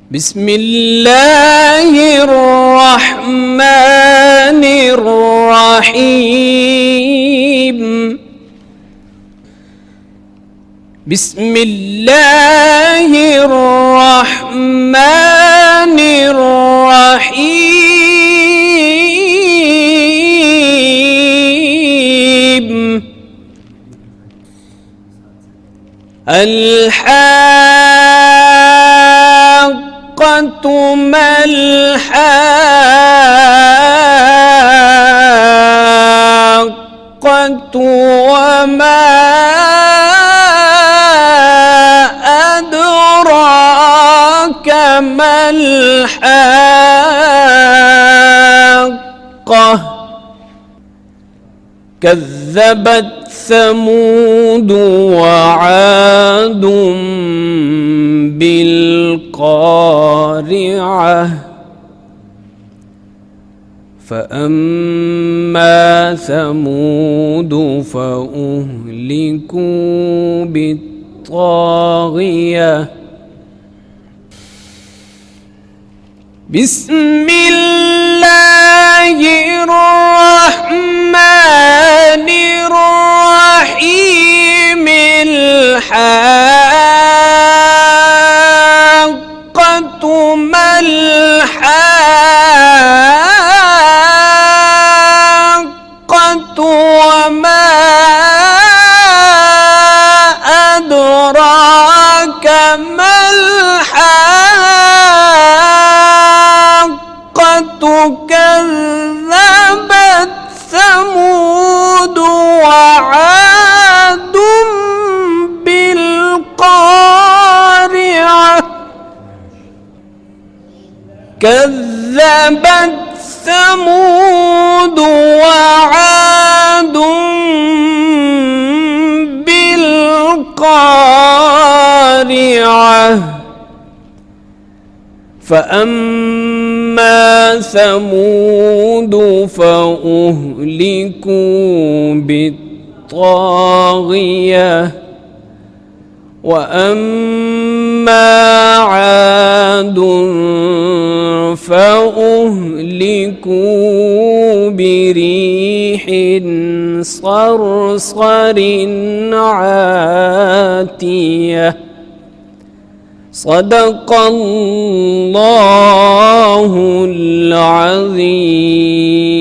بسم الله الرحمن الرحيم. بسم الله الرحمن الرحيم. الحاقة ما الحاقة وما أدراك ما الحاقة. كذبت ثمود وعاد بالقارعة. فأما ثمود فأهلكوا بالطاغية. بسم الله الرحمن الرحيم. الحاقة ما الحاقة وما أدراك ما الحاقة. كذبت ثمود وعاد بالقارعة. كذبت ثمود وعاد بالقارعة. فأما ثمود فأهلكوا بالطاغية. وأما عاد فأهلكوا بريح صرصر عاتية. صدق الله العظيم.